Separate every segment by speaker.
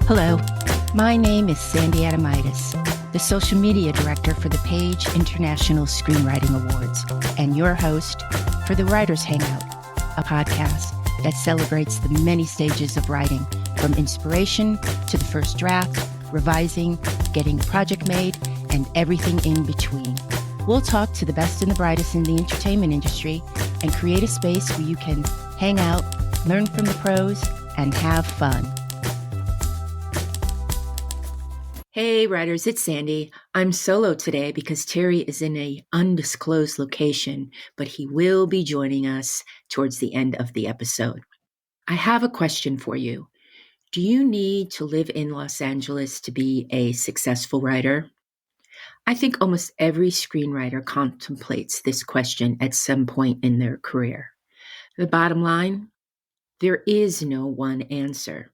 Speaker 1: Hello, my name is Sandy Adamitis, the social media director for the Page International Screenwriting Awards, and your host for the Writers Hangout, a podcast that celebrates the many stages of writing, from inspiration to the first draft, revising, getting a project made, and everything in between. We'll talk to the best and the brightest in the entertainment industry and create a space where you can hang out, learn from the pros, and have fun. Hey writers, it's Sandy. I'm solo today because Terry is in an undisclosed location, but he will be joining us towards the end of the episode. I have a question for you. Do you need to live in Los Angeles to be a successful writer? I think almost every screenwriter contemplates this question at some point in their career. The bottom line, there is no one answer.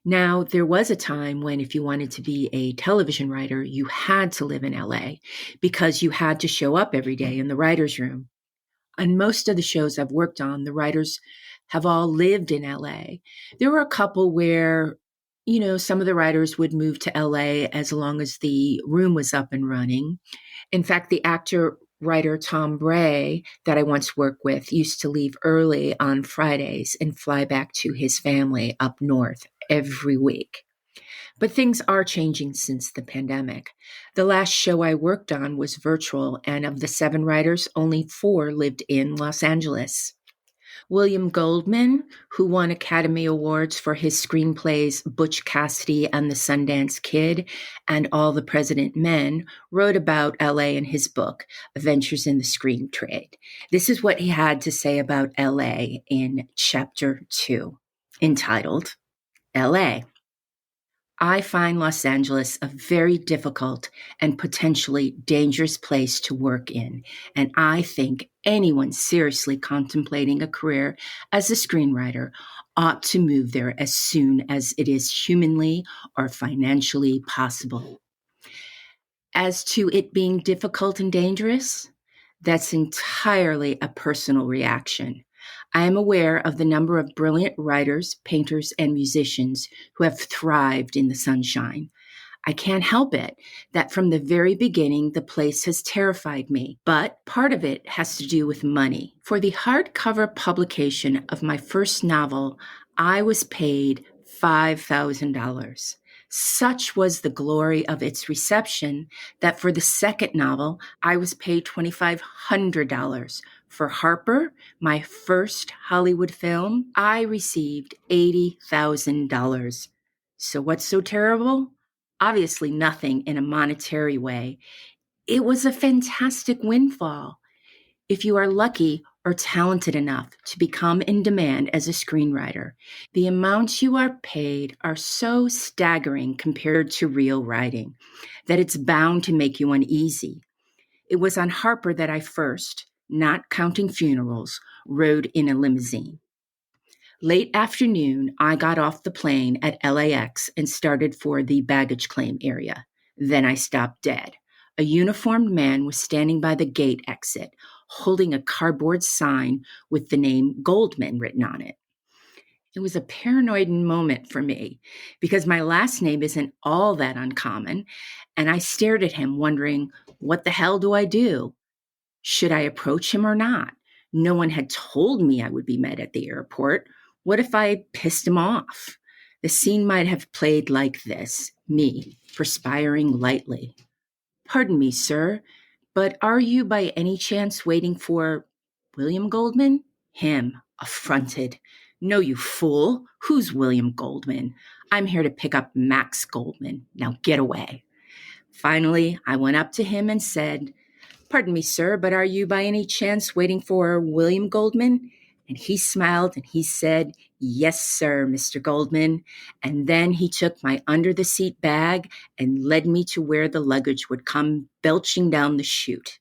Speaker 1: Now, there was a time when if you wanted to be a television writer, you had to live in LA because you had to show up every day in the writer's room. On most of the shows I've worked on, the writers have all lived in LA. There were a couple where, some of the writers would move to LA as long as the room was up and running. In fact, the actor-writer Tom Bray that I once worked with used to leave early on Fridays and fly back to his family up north every week. But things are changing since the pandemic. The last show I worked on was virtual, and of the 7 writers, only 4 lived in Los Angeles. William Goldman, who won Academy Awards for his screenplays Butch Cassidy and the Sundance Kid and All the President Men, wrote about LA in his book, Adventures in the Screen Trade. This is what he had to say about LA in Chapter 2, entitled, LA. I find Los Angeles a very difficult and potentially dangerous place to work in, and I think anyone seriously contemplating a career as a screenwriter ought to move there as soon as it is humanly or financially possible. As to it being difficult and dangerous, that's entirely a personal reaction. I am aware of the number of brilliant writers, painters, and musicians who have thrived in the sunshine. I can't help it that from the very beginning, the place has terrified me, but part of it has to do with money. For the hardcover publication of my first novel, I was paid $5,000. Such was the glory of its reception that for the second novel, I was paid $2,500. For Harper, my first Hollywood film, I received $80,000. So what's so terrible? Obviously nothing in a monetary way. It was a fantastic windfall. If you are lucky or talented enough to become in demand as a screenwriter, the amounts you are paid are so staggering compared to real writing that it's bound to make you uneasy. It was on Harper that I first, not counting funerals, rode in a limousine. Late afternoon, I got off the plane at LAX and started for the baggage claim area. Then I stopped dead. A uniformed man was standing by the gate exit, holding a cardboard sign with the name Goldman written on it. It was a paranoid moment for me because my last name isn't all that uncommon, and I stared at him wondering, what the hell do I do? Should I approach him or not? No one had told me I would be met at the airport. What if I pissed him off? The scene might have played like this, me, perspiring lightly. Pardon me, sir, but are you by any chance waiting for William Goldman? Him, affronted. No, you fool. Who's William Goldman? I'm here to pick up Max Goldman. Now get away. Finally, I went up to him and said, Pardon me, sir, but are you by any chance waiting for William Goldman? And he smiled and he said, Yes, sir, Mr. Goldman. And then he took my under-the-seat bag and led me to where the luggage would come belching down the chute.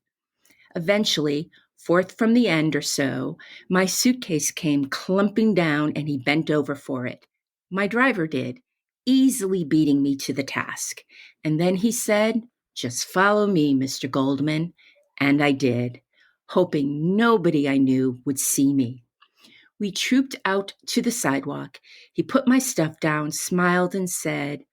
Speaker 1: Eventually, fourth from the end or so, my suitcase came clumping down and he bent over for it. My driver did, easily beating me to the task. And then he said, Just follow me, Mr. Goldman. And I did, hoping nobody I knew would see me. We trooped out to the sidewalk. He put my stuff down, smiled, and said,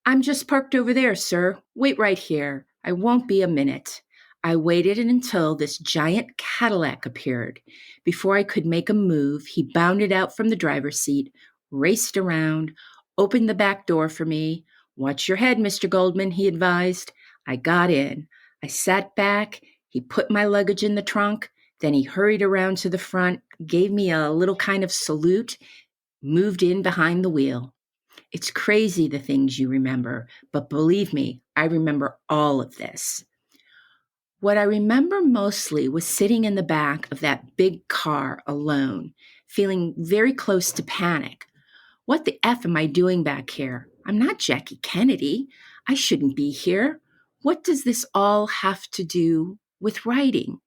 Speaker 1: "I'm just parked over there, sir. Wait right here. I won't be a minute." I waited until this giant Cadillac appeared. Before I could make a move, he bounded out from the driver's seat, raced around, opened the back door for me. "Watch your head, Mr. Goldman," he advised. I got in. I sat back. He put my luggage in the trunk. Then he hurried around to the front, gave me a little kind of salute, moved in behind the wheel. It's crazy the things you remember, but believe me, I remember all of this. What I remember mostly was sitting in the back of that big car alone, feeling very close to panic. What the F am I doing back here? I'm not Jackie Kennedy. I shouldn't be here. What does this all have to do with writing?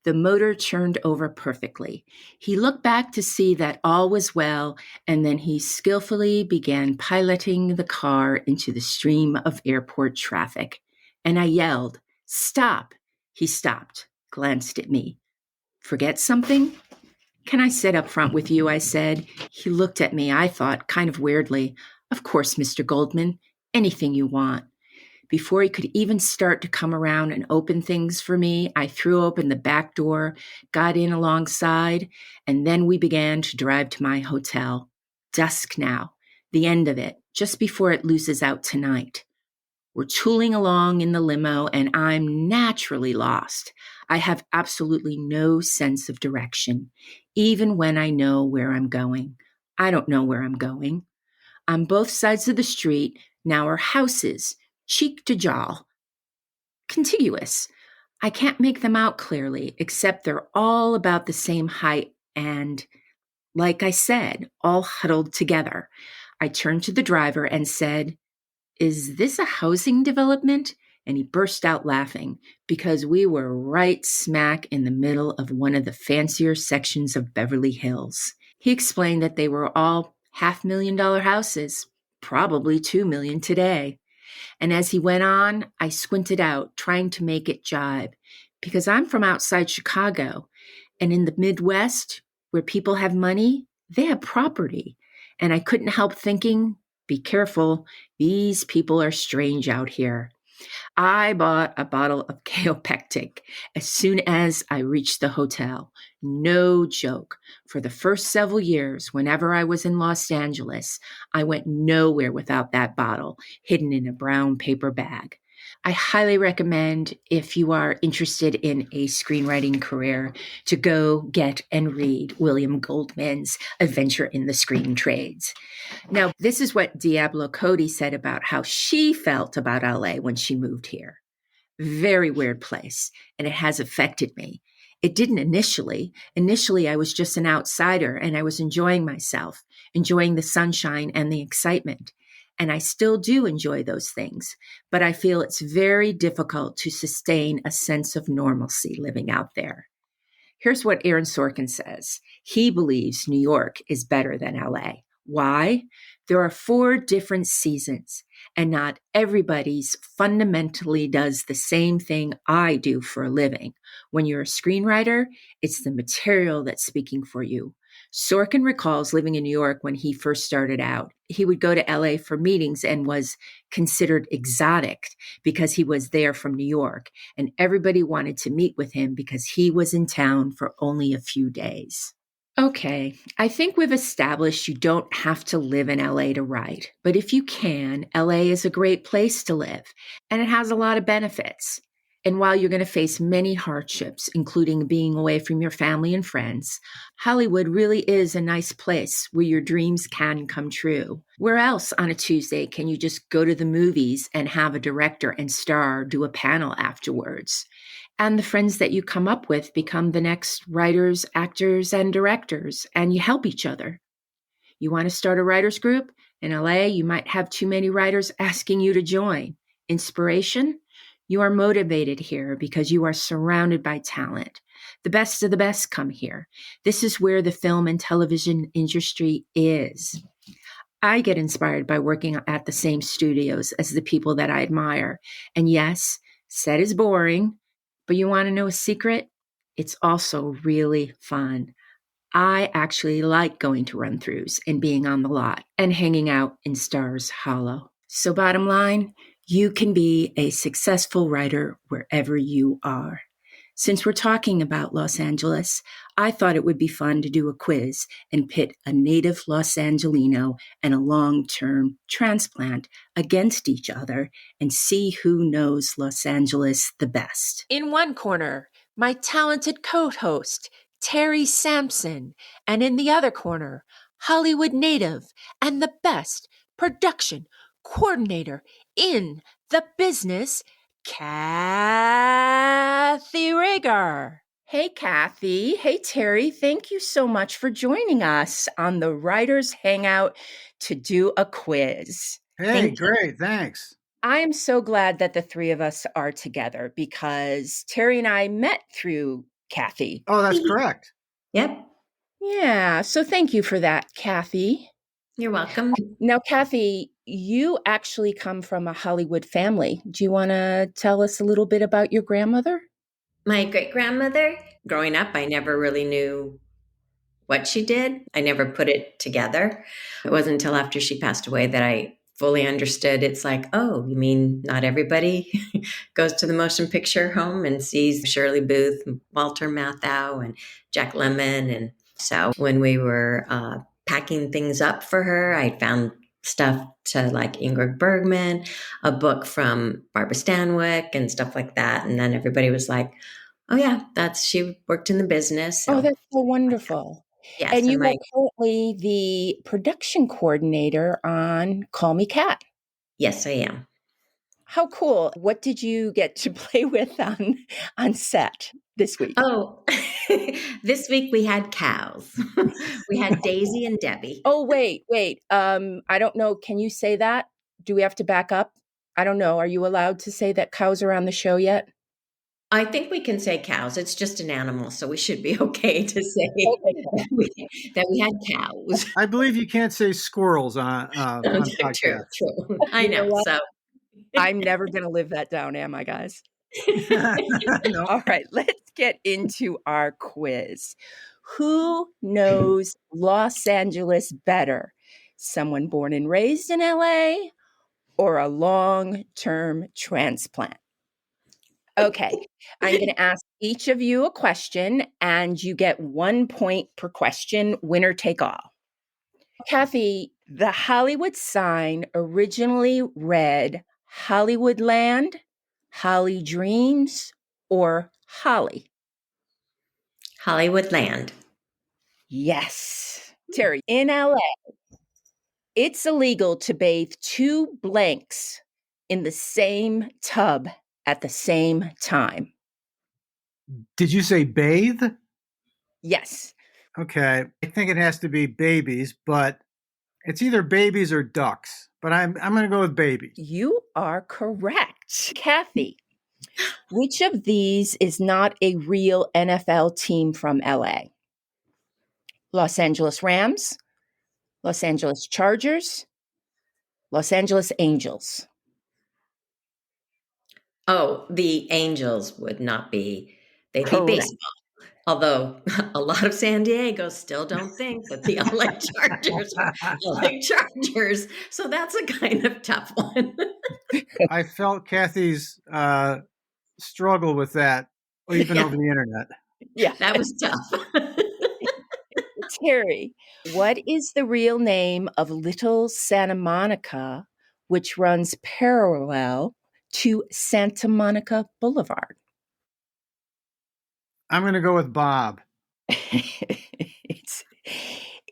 Speaker 1: The motor turned over perfectly. He looked back to see that all was well, and then he skillfully began piloting the car into the stream of airport traffic. And I yelled, "Stop!" He stopped, glanced at me. "Forget something?" "Can I sit up front with you?" I said. He looked at me, I thought, kind of weirdly. "Of course, Mr. Goldman. Anything you want." Before he could even start to come around and open things for me, I threw open the back door, got in alongside, and then we began to drive to my hotel. Dusk now, the end of it, just before it loses out tonight. We're tooling along in the limo, and I'm naturally lost. I have absolutely no sense of direction, even when I know where I'm going. I don't know where I'm going. On both sides of the street now are houses, cheek to jowl, contiguous. I can't make them out clearly, except they're all about the same height and, like I said, all huddled together. I turned to the driver and said, "Is this a housing development?" And he burst out laughing because we were right smack in the middle of one of the fancier sections of Beverly Hills. He explained that they were all $500,000 houses, probably $2 million today. And as he went on, I squinted out, trying to make it jibe, because I'm from outside Chicago, and in the Midwest, where people have money, they have property. And I couldn't help thinking, be careful, these people are strange out here. I bought a bottle of Kaopectic as soon as I reached the hotel. No joke. For the first several years, whenever I was in Los Angeles, I went nowhere without that bottle, hidden in a brown paper bag. I highly recommend, if you are interested in a screenwriting career, to go get and read William Goldman's Adventure in the Screen Trades. Now, this is what Diablo Cody said about how she felt about LA when she moved here. Very weird place, and it has affected me. It didn't initially. Initially, I was just an outsider, and I was enjoying myself, enjoying the sunshine and the excitement. And I still do enjoy those things, but I feel it's very difficult to sustain a sense of normalcy living out there. Here's what Aaron Sorkin says. He believes New York is better than LA. Why? There are 4 different seasons, and not everybody's fundamentally does the same thing I do for a living. When you're a screenwriter, it's the material that's speaking for you. Sorkin recalls living in New York when he first started out. He would go to LA for meetings and was considered exotic because he was there from New York, and everybody wanted to meet with him because he was in town for only a few days. Okay, I think we've established you don't have to live in LA to write, but if you can, LA is a great place to live, and it has a lot of benefits. And while you're going to face many hardships, including being away from your family and friends, Hollywood really is a nice place where your dreams can come true. Where else on a Tuesday can you just go to the movies and have a director and star do a panel afterwards? And the friends that you come up with become the next writers, actors, and directors, and you help each other. You want to start a writers group? In LA, you might have too many writers asking you to join. Inspiration? You are motivated here because you are surrounded by talent. The best of the best come here. This is where the film and television industry is. I get inspired by working at the same studios as the people that I admire. And yes, set is boring, but you want to know a secret? It's also really fun. I actually like going to run-throughs and being on the lot and hanging out in Stars Hollow. So bottom line, you can be a successful writer wherever you are. Since we're talking about Los Angeles, I thought it would be fun to do a quiz and pit a native Los Angeleno and a long-term transplant against each other and see who knows Los Angeles the best. In one corner, my talented co-host, Terry Sampson, and in the other corner, Hollywood native and the best production coordinator in the business, Kathy Rager. Hey, Kathy. Hey, Terry. Thank you so much for joining us on the Writers Hangout to do a quiz.
Speaker 2: Hey, great. Thanks.
Speaker 1: I am so glad that the three of us are together because Terry and I met through Kathy.
Speaker 2: Oh, that's correct.
Speaker 3: Yep.
Speaker 1: Yeah. So thank you for that, Kathy.
Speaker 3: You're welcome.
Speaker 1: Now, Kathy, you actually come from a Hollywood family. Do you want to tell us a little bit about your grandmother?
Speaker 3: My great-grandmother, growing up, I never really knew what she did. I never put it together. It wasn't until after she passed away that I fully understood. It's like, oh, you mean not everybody goes to the motion picture home and sees Shirley Booth, Walter Matthau, and Jack Lemmon. And so when we were packing things up for her, I found stuff to like Ingrid Bergman, a book from Barbara Stanwyck and stuff like that. And then everybody was like, oh yeah, she worked in the business. So.
Speaker 1: Oh, that's so wonderful.
Speaker 3: Yes,
Speaker 1: and you are currently the production coordinator on Call Me Kat.
Speaker 3: Yes, I am.
Speaker 1: How cool. What did you get to play with on set this week?
Speaker 3: Oh, this week we had cows. We had Daisy and Debbie.
Speaker 1: Oh, wait. I don't know. Can you say that? Do we have to back up? I don't know. Are you allowed to say that cows are on the show yet?
Speaker 3: I think we can say cows. It's just an animal, so we should be okay to say that we had cows.
Speaker 2: I believe you can't say squirrels on podcast.
Speaker 3: True. I know. So
Speaker 1: I'm never going to live that down, am I, guys?
Speaker 2: No.
Speaker 1: All right, let's get into our quiz. Who knows Los Angeles better? Someone born and raised in LA or a long-term transplant? Okay, I'm going to ask each of you a question, and you get 1 point per question, winner take all. Kathy, the Hollywood sign originally read Hollywoodland, Holly Dreams, or Holly?
Speaker 3: Hollywoodland.
Speaker 1: Yes. Terry, in LA, it's illegal to bathe two blanks in the same tub at the same time.
Speaker 2: Did you say bathe?
Speaker 1: Yes.
Speaker 2: Okay. I think it has to be babies, but it's either babies or ducks. But I'm going to go with babies.
Speaker 1: You are correct. Kathy, which of these is not a real NFL team from LA? Los Angeles Rams, Los Angeles Chargers, Los Angeles Angels.
Speaker 3: Oh, the Angels would not be. They'd be baseball. Although a lot of San Diego still don't think that the LA Chargers are LA Chargers. So that's a kind of tough one.
Speaker 2: I felt Kathy's struggle with that, even over the internet.
Speaker 1: Yeah,
Speaker 3: that was tough.
Speaker 1: Terry, what is the real name of Little Santa Monica, which runs parallel to Santa Monica Boulevard?
Speaker 2: I'm going to go with Bob.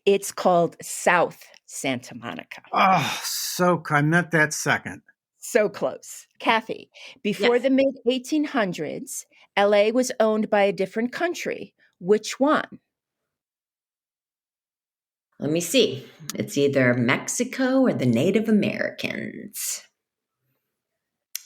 Speaker 1: It's called South Santa Monica.
Speaker 2: Oh, I meant that second.
Speaker 1: So close. Kathy, before the mid-1800s, LA was owned by a different country. Which one?
Speaker 3: Let me see. It's either Mexico or the Native Americans.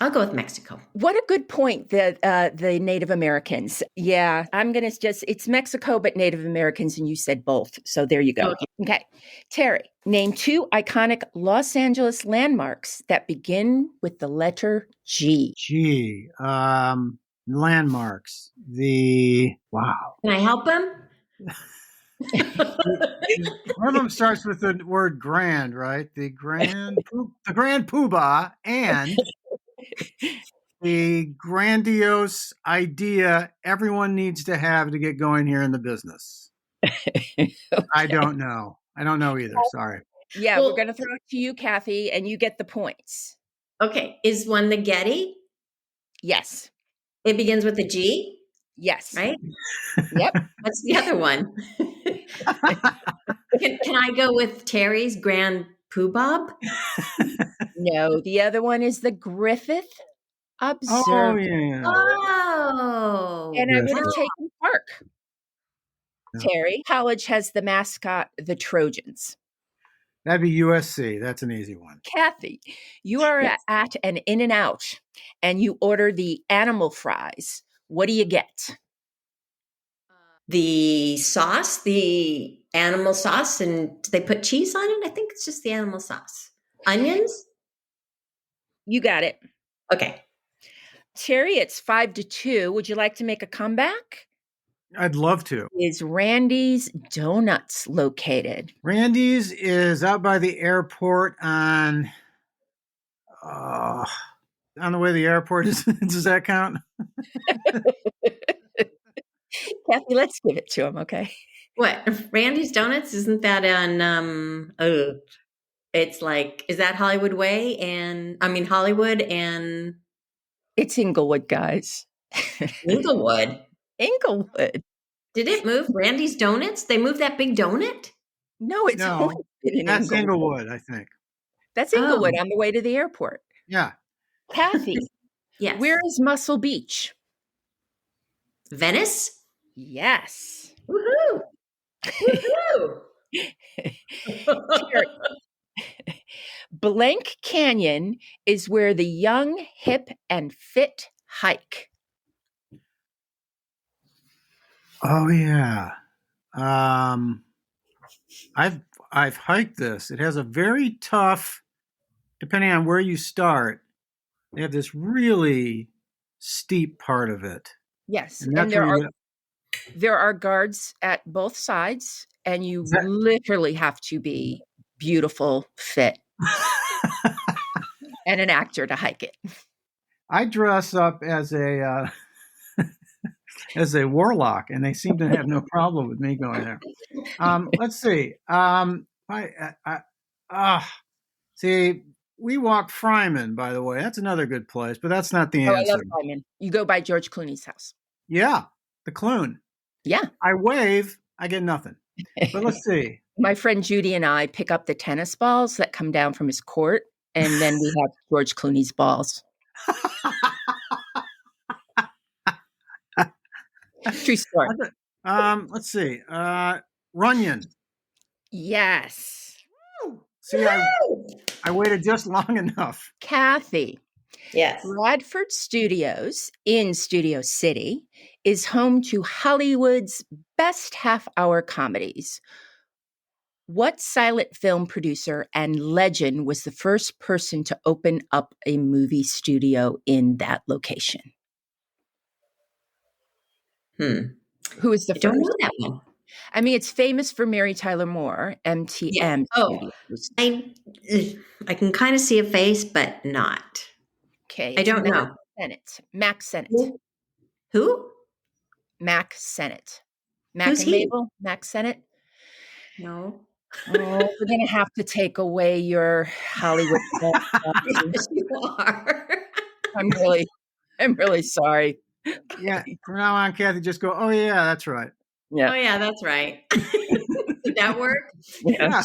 Speaker 3: I'll go with Mexico.
Speaker 1: What a good point, the Native Americans. Yeah, I'm going to it's Mexico, but Native Americans, and you said both. So there you go. Okay. Terry, name two iconic Los Angeles landmarks that begin with the letter G.
Speaker 2: G. Landmarks. Wow.
Speaker 3: Can I help him?
Speaker 2: One of them starts with the word grand, right? The grand poobah, and the grandiose idea everyone needs to have to get going here in the business. I don't know. I don't know either. Sorry.
Speaker 1: Yeah,
Speaker 3: Well-
Speaker 1: we're going to throw it to you, Kathy, and you get the points.
Speaker 3: Okay. Is one the Getty?
Speaker 1: Yes.
Speaker 3: It begins with a G,
Speaker 1: Yes.
Speaker 3: right?
Speaker 1: Yep.
Speaker 3: What's the other one? Can I go with Terry's Grand Poobah?
Speaker 1: No, the other one is the Griffith
Speaker 2: Oh,
Speaker 1: Observer.
Speaker 2: yeah.
Speaker 3: Oh.
Speaker 1: And I would have
Speaker 3: Wow.
Speaker 1: taken Park.
Speaker 2: Yeah.
Speaker 1: Terry, college has the mascot, the Trojans.
Speaker 2: That'd be USC. That's an easy one.
Speaker 1: Kathy, you are
Speaker 3: Yes.
Speaker 1: at an In-N-Out and you order the animal fries. What do you get?
Speaker 3: The sauce, the animal sauce, and do they put cheese on it? I think it's just the animal sauce. Onions?
Speaker 1: You got it.
Speaker 3: Okay.
Speaker 1: Terry, it's 5-2. Would you like to make a comeback?
Speaker 2: I'd love to.
Speaker 1: Is Randy's Donuts located?
Speaker 2: Randy's is out by the airport on the way to the airport. Does that count?
Speaker 1: Kathy, let's give it to him, okay?
Speaker 3: What? Randy's Donuts? Isn't that on it's like, is that Hollywood Way? And I mean Hollywood and
Speaker 1: It's Inglewood, guys.
Speaker 3: Inglewood.
Speaker 1: Inglewood.
Speaker 3: Did it move? Randy's Donuts? They moved that big donut?
Speaker 1: No, it's
Speaker 2: No,
Speaker 1: always been in
Speaker 2: That's
Speaker 1: Inglewood.
Speaker 2: Inglewood, I think.
Speaker 1: That's Inglewood
Speaker 3: Oh.
Speaker 1: on the way to the airport.
Speaker 2: Yeah.
Speaker 1: Kathy,
Speaker 3: Yes.
Speaker 1: where is Muscle Beach?
Speaker 3: Venice?
Speaker 1: Yes.
Speaker 3: Woohoo! Woohoo!
Speaker 1: Terry, Blank Canyon is where the young, hip, and fit hike.
Speaker 2: Oh yeah. I've hiked this. It has a very tough, depending on where you start, they have this really steep part of it.
Speaker 1: Yes,
Speaker 2: And
Speaker 1: and
Speaker 2: that's where you
Speaker 1: there are guards at both sides, and you
Speaker 2: that-
Speaker 1: literally have to be beautiful, fit, and an actor to hike it.
Speaker 2: I dress up as a as a warlock, and they seem to have no problem with me going there. Let's see. See, we walk Fryman, by the way. That's another good place, but that's not the
Speaker 1: Oh, I
Speaker 2: answer.
Speaker 1: love Simon. You go by George Clooney's house.
Speaker 2: Yeah, the Clune.
Speaker 1: Yeah.
Speaker 2: I wave, I get nothing. But let's see.
Speaker 1: My friend Judy and I pick up the tennis balls that come down from his court, and then we have George Clooney's balls. True story.
Speaker 2: Let's see. Runyon.
Speaker 1: Yes.
Speaker 2: See, I waited just long enough.
Speaker 1: Kathy,
Speaker 3: Yes.
Speaker 1: Bradford Studios in Studio City is home to Hollywood's best half-hour comedies. What silent film producer and legend was the first person to open up a movie studio in that location? Who is the
Speaker 3: I don't
Speaker 1: first?
Speaker 3: know that one.
Speaker 1: I mean, it's famous for Mary Tyler Moore, MTM
Speaker 3: Yeah. Oh.
Speaker 1: Studios.
Speaker 3: I can kind of see a face, but not.
Speaker 1: Okay.
Speaker 3: I
Speaker 1: it's
Speaker 3: don't
Speaker 1: Mac
Speaker 3: know.
Speaker 1: Sennett. Mac Sennett.
Speaker 3: Who?
Speaker 1: Mac Sennett. Mac
Speaker 3: Who's
Speaker 1: and
Speaker 3: he?
Speaker 1: Mabel. Mac Sennett.
Speaker 3: No.
Speaker 1: Oh, we're gonna have to take away your Hollywood.
Speaker 3: Yes, you are.
Speaker 1: I'm really sorry.
Speaker 2: Yeah, from now on, Kathy, just go, oh, yeah, that's right.
Speaker 3: Oh
Speaker 1: Yeah.
Speaker 3: yeah, that's right. Did that work?
Speaker 1: Yeah.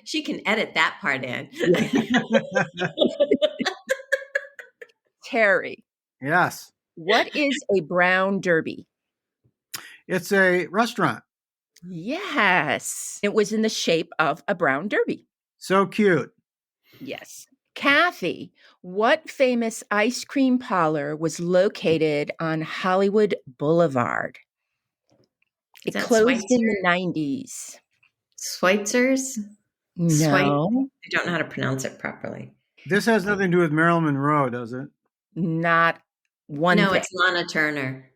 Speaker 3: She can edit that part in.
Speaker 1: Terry,
Speaker 2: Yes.
Speaker 1: what is a brown derby?
Speaker 2: It's a restaurant.
Speaker 1: Yes. It was in the shape of a brown derby.
Speaker 2: So cute.
Speaker 1: Yes. Kathy, what famous ice cream parlor was located on Hollywood Boulevard?
Speaker 3: Is
Speaker 1: It
Speaker 3: that
Speaker 1: closed in
Speaker 3: Schweitzer?
Speaker 1: the 90s.
Speaker 3: Schweitzer's?
Speaker 1: No,
Speaker 3: I don't know how to pronounce it properly.
Speaker 2: This has nothing to do with Marilyn Monroe, does it?
Speaker 1: not one
Speaker 3: No,
Speaker 1: thing.
Speaker 3: it's Lana Turner.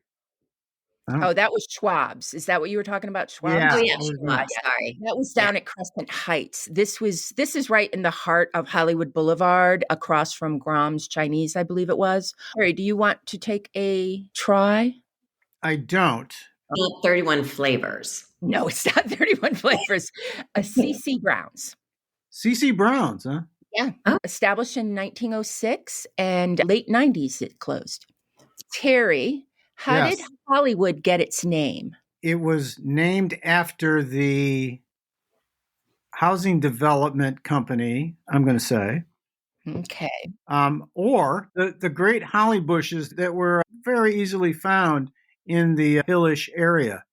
Speaker 1: Oh, that was Schwab's. Is that what you were talking about, Schwab's?
Speaker 3: Oh
Speaker 2: Yeah.
Speaker 3: yeah,
Speaker 2: I was
Speaker 3: Schwab,
Speaker 2: gonna-
Speaker 3: sorry.
Speaker 1: That was down at Crescent Heights. This is right in the heart of Hollywood Boulevard, across from Grom's Chinese, I believe it was. Harry, do you want to take a try?
Speaker 2: I don't.
Speaker 3: 31 flavors.
Speaker 1: No, it's not 31 flavors. A CC Brown's.
Speaker 2: CC Brown's, huh?
Speaker 1: Yeah.
Speaker 3: Oh.
Speaker 1: Established in 1906 and late 90s it closed. Terry, how
Speaker 2: Yes.
Speaker 1: did Hollywood get its name?
Speaker 2: It was named after the housing development company, I'm going to say,
Speaker 1: Okay.
Speaker 2: or the great holly bushes that were very easily found in the hillish area.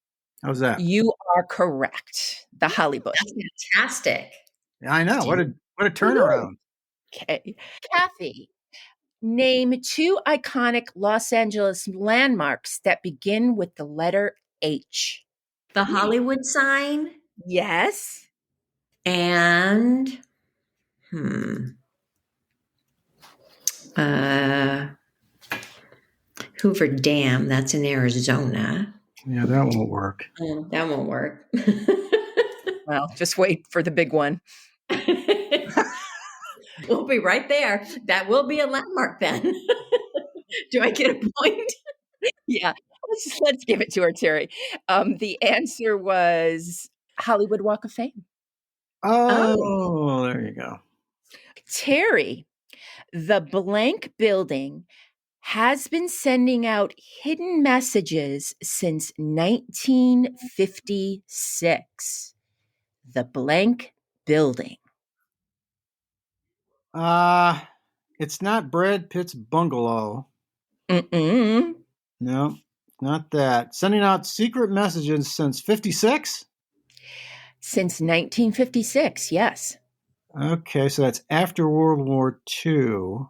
Speaker 2: How's that?
Speaker 1: You are correct. The Holly Bush.
Speaker 3: That's fantastic.
Speaker 2: I know. What a turnaround.
Speaker 1: Okay. Kathy, name 2 iconic Los Angeles landmarks that begin with the letter H.
Speaker 3: The Hollywood sign
Speaker 1: Yes.
Speaker 3: and Hoover Dam, that's in Arizona.
Speaker 2: Yeah, that won't work.
Speaker 3: That won't work.
Speaker 1: Well, just wait for the big one.
Speaker 3: We'll be right there. That will be a landmark then. Do I get a point?
Speaker 1: Yeah. Let's give it to her, Terry. The answer was Hollywood Walk of Fame.
Speaker 2: Oh, there you go.
Speaker 1: Terry, the blank building has been sending out hidden messages since 1956. The blank building.
Speaker 2: It's not Brad Pitt's bungalow.
Speaker 1: Mm-mm.
Speaker 2: No, not that. Sending out secret messages since 56?
Speaker 1: Since 1956, yes.
Speaker 2: Okay, so that's after World War II.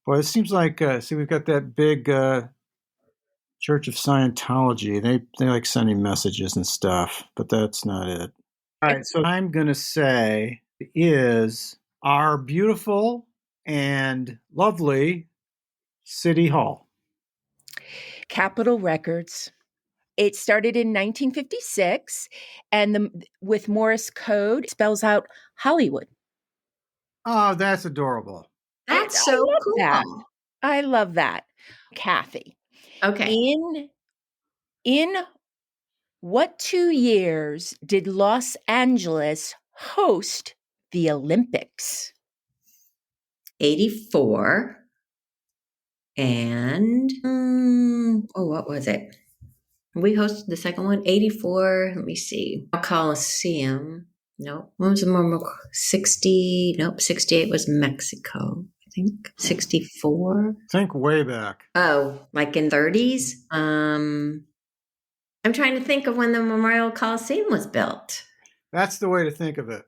Speaker 2: Boy, it seems like, we've got that big Church of Scientology. They like sending messages and stuff, but that's not it. All right, so I'm going to say is our beautiful and lovely City Hall.
Speaker 1: Capitol Records. It started in 1956, and with Morse code spells out Hollywood.
Speaker 2: Oh, that's adorable.
Speaker 3: That's so cool.
Speaker 1: That. I love that. Kathy.
Speaker 3: Okay.
Speaker 1: In what 2 years did Los Angeles host the Olympics?
Speaker 3: 84 and what was it? We hosted the second one, 84. Let me see. Coliseum. Nope. When was the more 60? Nope. 68 was Mexico, I think. 64.
Speaker 2: Think way back.
Speaker 3: Oh, like in 30s? I'm trying to think of when the Memorial Coliseum was built.
Speaker 2: That's the way to think of it.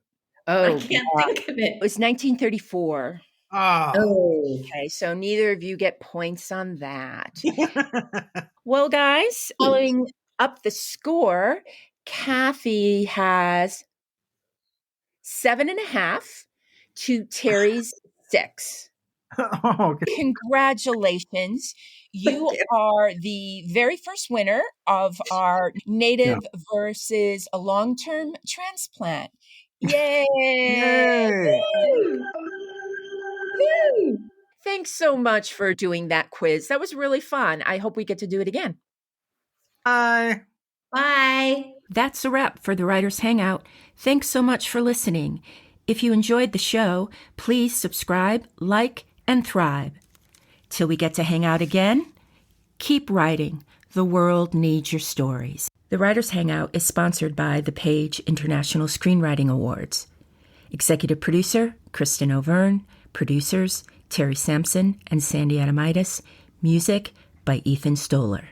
Speaker 1: Oh,
Speaker 3: I can't think of it.
Speaker 1: It was 1934.
Speaker 3: Oh.
Speaker 1: Okay, so neither of you get points on that. Well, guys, following up the score, Kathy has 7.5 to Terry's 6.
Speaker 2: Okay.
Speaker 1: Congratulations. You are the very first winner of our native versus a long-term transplant. Yay!
Speaker 2: Yay!
Speaker 3: Woo!
Speaker 1: Thanks so much for doing that quiz. That was really fun. I hope we get to do it again.
Speaker 2: Bye.
Speaker 3: Bye.
Speaker 1: That's a wrap for the Writers Hangout. Thanks so much for listening. If you enjoyed the show, please subscribe, like, and thrive. Till we get to hang out again, keep writing. The world needs your stories. The Writers Hangout is sponsored by the Page International Screenwriting Awards. Executive producer, Kristen O'Verne. Producers, Terry Sampson and Sandy Adamitis. Music by Ethan Stoller.